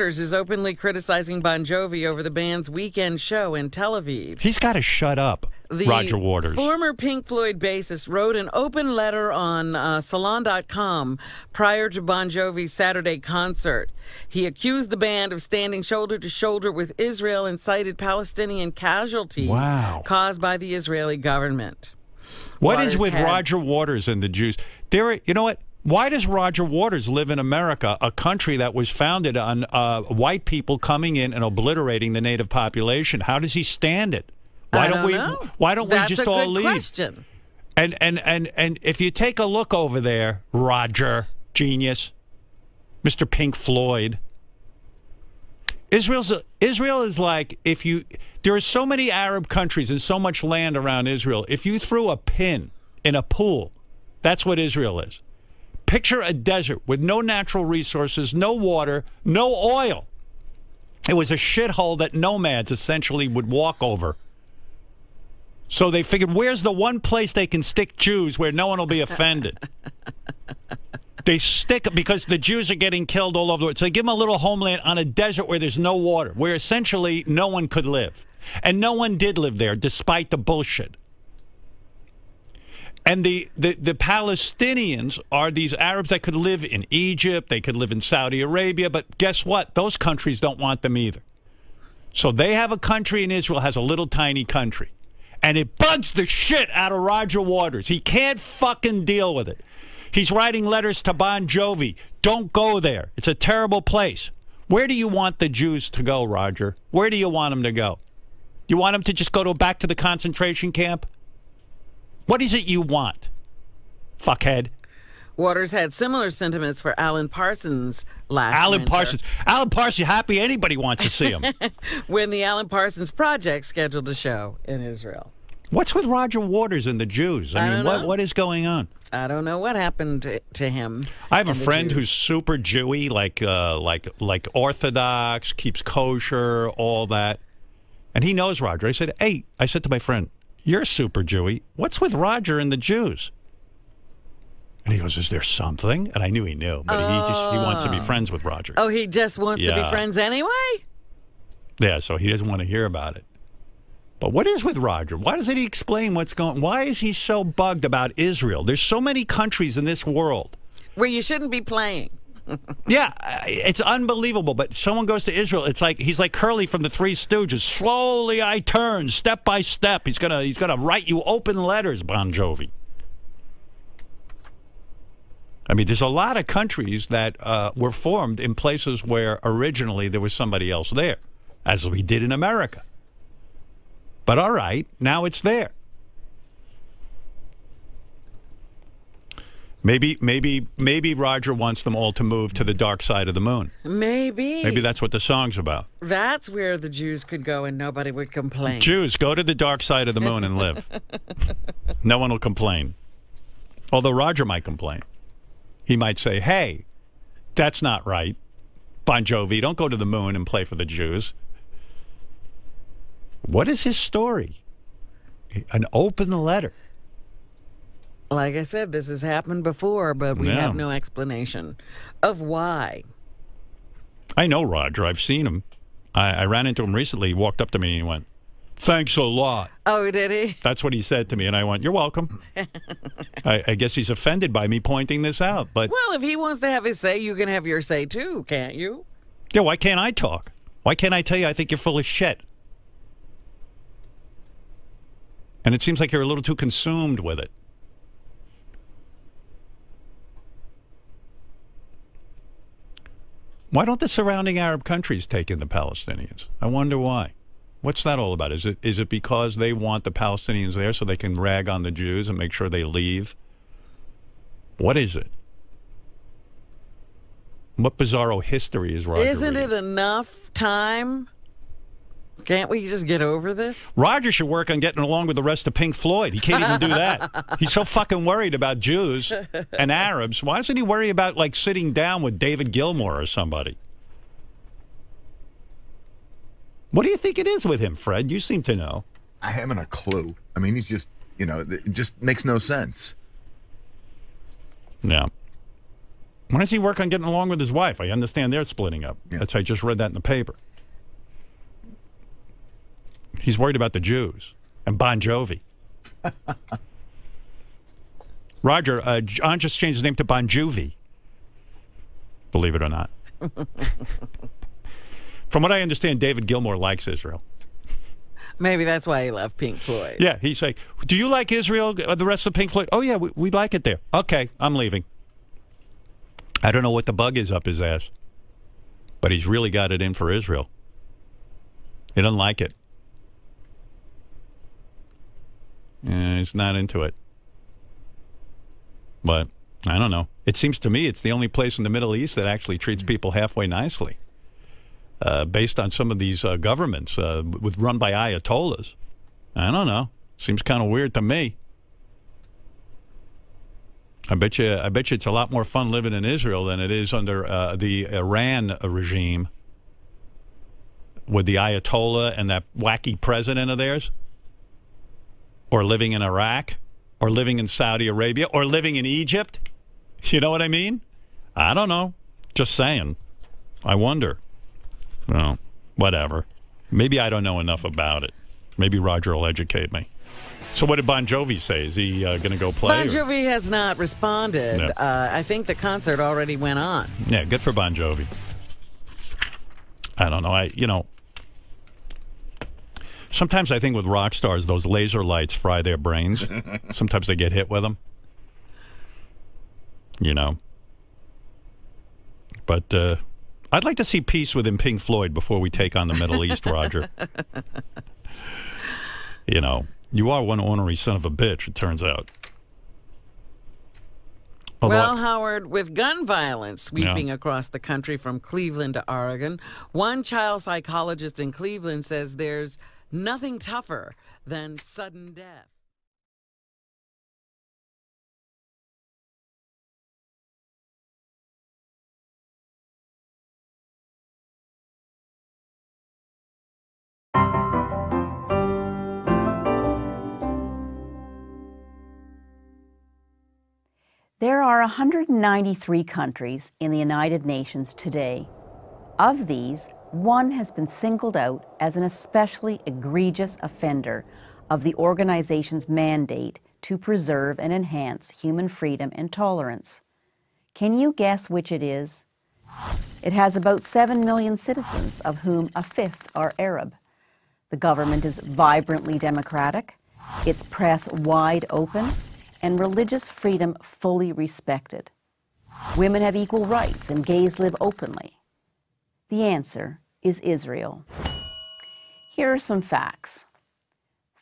Waters is openly criticizing Bon Jovi over the band's weekend show in Tel Aviv. He's got to shut up, Roger Waters. The former Pink Floyd bassist wrote an open letter on Salon.com prior to Bon Jovi's Saturday concert. He accused the band of standing shoulder to shoulder with Israel and cited Palestinian casualties caused by the Israeli government. What is with Roger Waters and the Jews? You know what? Why does Roger Waters live in America, a country that was founded on white people coming in and obliterating the native population? How does he stand it? Why don't we just all leave? That's a good question. And if you take a look over there, Roger, genius, Mr. Pink Floyd, Israel is like, there are so many Arab countries and so much land around Israel. If you threw a pin in a pool, that's what Israel is. Picture a desert with no natural resources, no water, no oil. It was a shithole that nomads essentially would walk over. So they figured, where's the one place they can stick Jews where no one will be offended? They stick, because the Jews are getting killed all over the world. So they give them a little homeland on a desert where there's no water, where essentially no one could live. And no one did live there, despite the bullshit. And the Palestinians are these Arabs that could live in Egypt, they could live in Saudi Arabia, but guess what? Those countries don't want them either. So they have a country, and Israel has a little tiny country. And it bugs the shit out of Roger Waters. He can't fucking deal with it. He's writing letters to Bon Jovi. Don't go there. It's a terrible place. Where do you want the Jews to go, Roger? Where do you want them to go? You want them to just go back to the concentration camp? What is it you want, fuckhead? Waters had similar sentiments for Alan Parsons last winter. Alan Parsons, happy anybody wants to see him. When the Alan Parsons Project scheduled a show in Israel. What's with Roger Waters and the Jews? I mean, what is going on? I don't know what happened to him. I have a friend who's super Jewy, like Orthodox, keeps kosher, all that. And he knows Roger. I said to my friend, you're super Jewy. What's with Roger and the Jews? And he goes, is there something? And I knew he knew, but he wants to be friends with Roger. Oh, he just wants to be friends anyway? Yeah, so he doesn't want to hear about it. But what is with Roger? Why doesn't he explain what's going on? Why is he so bugged about Israel? There's so many countries in this world where you shouldn't be playing. Yeah, it's unbelievable. But someone goes to Israel, it's like he's like Curly from the Three Stooges. Slowly I turn, step by step. He's gonna write you open letters, Bon Jovi. I mean, there's a lot of countries that were formed in places where originally there was somebody else there, as we did in America. But all right, now it's there. Maybe Roger wants them all to move to the dark side of the moon. Maybe that's what the song's about. That's where the Jews could go and nobody would complain. Jews, go to the dark side of the moon and live. No one will complain. Although Roger might complain. He might say, hey, that's not right. Bon Jovi, don't go to the moon and play for the Jews. What is his story? An open letter. Like I said, this has happened before, but we have no explanation of why. I know Roger. I've seen him. I ran into him recently. He walked up to me and he went, thanks a lot. Oh, did he? That's what he said to me. And I went, you're welcome. I guess he's offended by me pointing this out. But well, if he wants to have his say, you can have your say too, can't you? Yeah, why can't I talk? Why can't I tell you I think you're full of shit? And it seems like you're a little too consumed with it. Why don't the surrounding Arab countries take in the Palestinians? I wonder why. What's that all about? Is it because they want the Palestinians there so they can rag on the Jews and make sure they leave? What is it? What bizarro history is Roger Isn't reading? it enough time? Can't we just get over this? Roger should work on getting along with the rest of Pink Floyd. He can't even do that. He's so fucking worried about Jews and Arabs. Why doesn't he worry about, like, sitting down with David Gilmour or somebody? What do you think it is with him, Fred? You seem to know. I haven't a clue. I mean, he's just, it just makes no sense. Yeah. Why does he work on getting along with his wife? I understand they're splitting up. Yeah. I just read that in the paper. He's worried about the Jews and Bon Jovi. Roger, John just changed his name to Bon Jovi. Believe it or not. From what I understand, David Gilmour likes Israel. Maybe that's why he left Pink Floyd. Yeah, he's like, do you like Israel, the rest of Pink Floyd? Oh, yeah, we like it there. Okay, I'm leaving. I don't know what the bug is up his ass, but he's really got it in for Israel. He doesn't like it. He's not into it. But I don't know. It seems to me it's the only place in the Middle East that actually treats people halfway nicely. Based on some of these governments run by Ayatollahs. I don't know. Seems kind of weird to me. I bet you it's a lot more fun living in Israel than it is under the Iran regime with the Ayatollah and that wacky president of theirs, or living in Iraq, or living in Saudi Arabia, or living in Egypt. You know what I mean? I don't know. Just saying. I wonder. Well, whatever. Maybe I don't know enough about it. Maybe Roger will educate me. So what did Bon Jovi say? Is he going to go play? Bon Jovi has not responded. Yeah. I think the concert already went on. Yeah, good for Bon Jovi. I don't know. Sometimes I think with rock stars, those laser lights fry their brains. Sometimes they get hit with them. But I'd like to see peace within Pink Floyd before we take on the Middle East, Roger. You are one ornery son of a bitch, it turns out. Well, Howard, with gun violence sweeping across the country from Cleveland to Oregon, one child psychologist in Cleveland says there's nothing tougher than sudden death. There are 193 countries in the United Nations today. Of these, one has been singled out as an especially egregious offender of the organization's mandate to preserve and enhance human freedom and tolerance. Can you guess which it is? It has about 7 million citizens, of whom a fifth are Arab. The government is vibrantly democratic, its press wide open, and religious freedom fully respected. Women have equal rights and gays live openly. The answer is Israel. Here are some facts.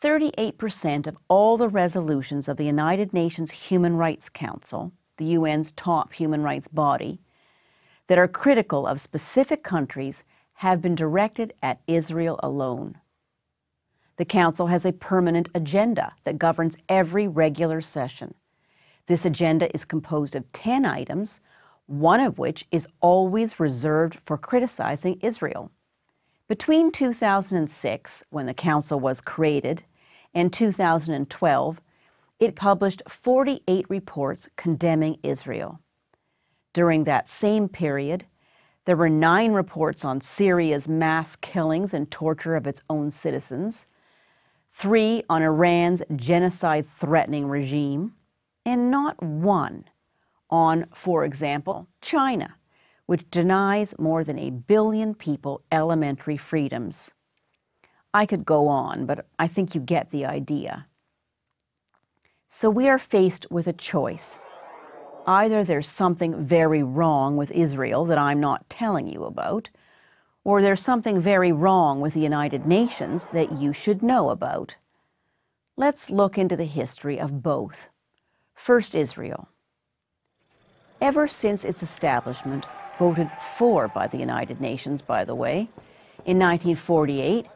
38% of all the resolutions of the United Nations Human Rights Council, the UN's top human rights body, that are critical of specific countries have been directed at Israel alone. The Council has a permanent agenda that governs every regular session. This agenda is composed of 10 items, one of which is always reserved for criticizing Israel. Between 2006, when the Council was created, and 2012, it published 48 reports condemning Israel. During that same period, there were 9 reports on Syria's mass killings and torture of its own citizens, 3 on Iran's genocide-threatening regime, and not one on, for example, China, which denies more than 1 billion people elementary freedoms. I could go on, but I think you get the idea. So we are faced with a choice. Either there's something very wrong with Israel that I'm not telling you about, or there's something very wrong with the United Nations that you should know about. Let's look into the history of both. First, Israel. Ever since its establishment, voted for by the United Nations, by the way, in 1948,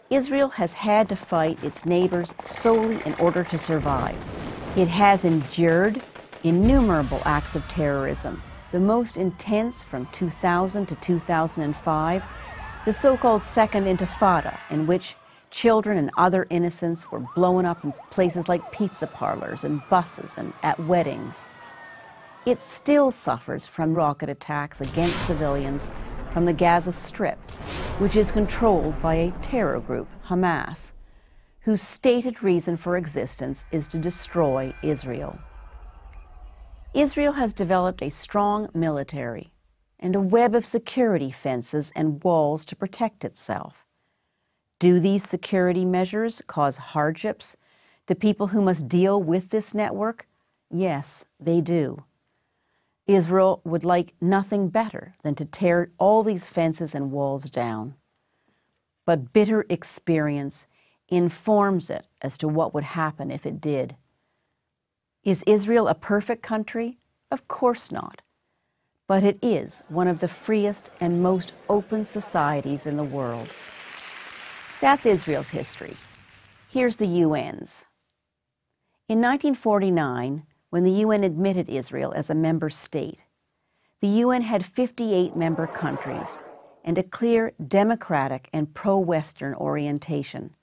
Israel has had to fight its neighbors solely in order to survive. It has endured innumerable acts of terrorism, the most intense from 2000 to 2005, the so-called Second Intifada, in which children and other innocents were blown up in places like pizza parlors and buses and at weddings. it still suffers from rocket attacks against civilians from the Gaza Strip, which is controlled by a terror group, Hamas, whose stated reason for existence is to destroy Israel. Israel has developed a strong military and a web of security fences and walls to protect itself. Do these security measures cause hardships to people who must deal with this network? Yes, they do. Israel would like nothing better than to tear all these fences and walls down. But bitter experience informs it as to what would happen if it did. Is Israel a perfect country? Of course not. But it is one of the freest and most open societies in the world. That's Israel's history. Here's the UN's. In 1949, when the UN admitted Israel as a member state, the UN had 58 member countries and a clear democratic and pro-Western orientation.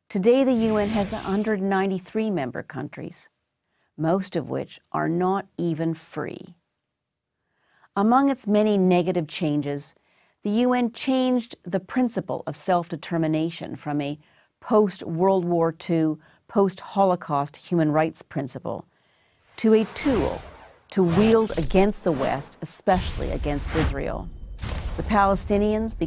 Today, the UN has 193 member countries, most of which are not even free. Among its many negative changes, the UN changed the principle of self-determination from a post-World War II, post-Holocaust human rights principle to a tool to wield against the West, especially against Israel. The Palestinians became